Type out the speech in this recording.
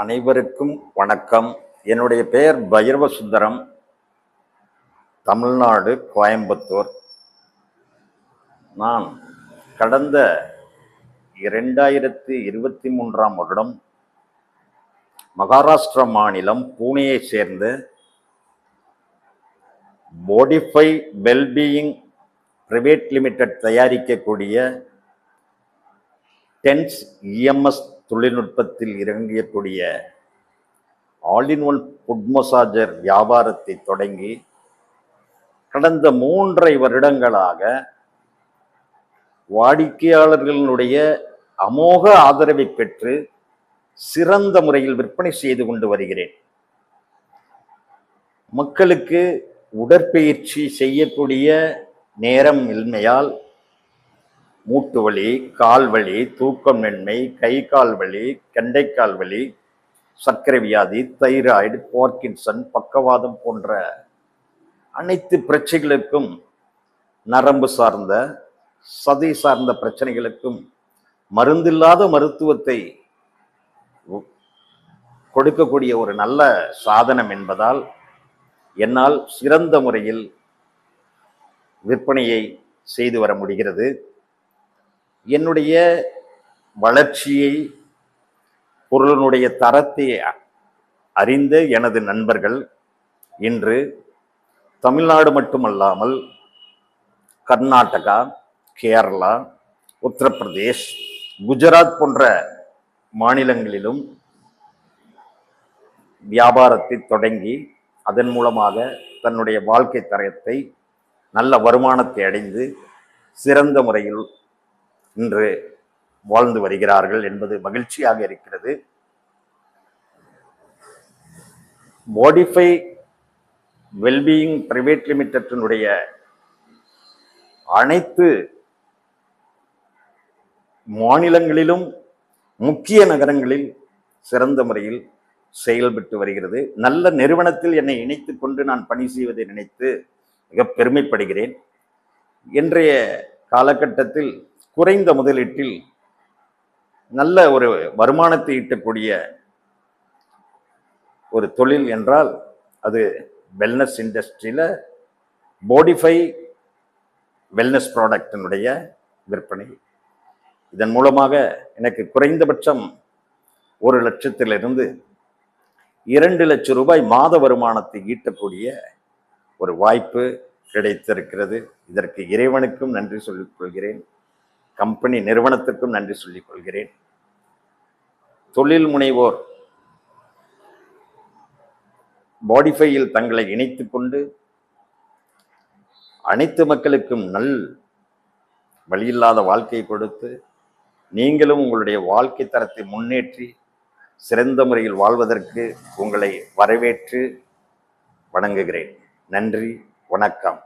அனைவருக்கும் வணக்கம். என்னுடைய பெயர் பைரவ சுந்தரம். தமிழ்நாடு, கோயம்புத்தூர். நான் கடந்த 2023ஆம் வருடம் மகாராஷ்டிரா மாநிலம் பூனேயை சேர்ந்த போடிஃபை வெல்பீயிங் பிரைவேட் லிமிடெட் தயாரிக்கக்கூடிய டென்ஸ் இஎம்எஸ் தொழில்நுட்பத்தில் இறங்கக்கூடிய all in one foot massager வியாபாரத்தை தொடங்கி கடந்த 3.5 வருடங்களாக வாடிக்கையாளர்களுடைய அமோக ஆதரவை பெற்று சிறந்த முறையில் விற்பனை செய்து கொண்டு வருகிறேன். மக்களுக்கு உடற்பயிற்சி செய்யக்கூடிய நேரம் இன்மையால் மூட்டு வலி, கால் வலி, தூக்கமின்மை, கை கால் வலி, கெண்டைக்கால் வலி, சர்க்கரை வியாதி, தைராய்டு, பார்க்கின்சன், பக்கவாதம் போன்ற அனைத்து பிரச்சனைகளுக்கும், நரம்பு சார்ந்த சதை சார்ந்த பிரச்சனைகளுக்கும் மருந்தில்லாத மருத்துவத்தை கொடுக்கக்கூடிய ஒரு நல்ல சாதனம் என்பதால் என்னால் சிறந்த முறையில் விற்பனையை செய்து வர முடிகிறது. என்னுடைய வளர்ச்சியை, பொருளினுடைய தரத்தை அறிந்த எனது நண்பர்கள் இன்று தமிழ்நாடு மட்டுமல்லாமல் கர்நாடகா, கேரளா, உத்தரப்பிரதேஷ், குஜராத் போன்ற மாநிலங்களிலும் வியாபாரத்தை தொடங்கி அதன் மூலமாக தன்னுடைய வாழ்க்கை தரத்தை, நல்ல வருமானத்தை அடைந்து சிறந்த முறையில் இன்று வாழ்ந்து வருகிறார்கள் என்பது மகிழ்ச்சியாக இருக்கிறது. போடிஃபை வெல்பீயிங் பிரைவேட் லிமிடெட்டினுடைய அனைத்து மாநிலங்களிலும் முக்கிய நகரங்களில் சிறந்த முறையில் செயல்பட்டு வருகிறது. நல்ல நிறுவனத்தில் என்னை இணைத்துக் கொண்டு நான் பணி செய்வதை நினைத்து மிக பெருமைப்படுகிறேன். இன்றைய காலகட்டத்தில் குறைந்த முதலீட்டில் நல்ல ஒரு வருமானத்தை ஈட்டக்கூடிய ஒரு தொழில் என்றால் அது வெல்னஸ் இண்டஸ்ட்ரியில் போடிஃபை வெல்னஸ் ப்ராடக்டினுடைய விற்பனை. இதன் மூலமாக எனக்கு குறைந்தபட்சம் 1 லட்சத்திலிருந்து 2 லட்சம் ரூபாய் மாத வருமானத்தை ஈட்டக்கூடிய ஒரு வாய்ப்பு கிடைத்திருக்கிறது. இதற்கு இறைவனுக்கும் நன்றி சொல்லிக் கொள்கிறேன். கம்பெனி நிறுவனத்துக்கும் நன்றி சொல்லிக் கொள்கிறேன். தொழில் முனைவோர் போடிஃபையில் தங்களை இணைத்துக் கொண்டு அனைத்து மக்களுக்கும் வழியில்லாத வாழ்க்கையை கொடுத்து நீங்களும் உங்களுடைய வாழ்க்கை தரத்தை முன்னேற்றி சிறந்த முறையில் வாழ்வதற்கு உங்களை வரவேற்று வணங்குகிறேன். நன்றி, வணக்கம்.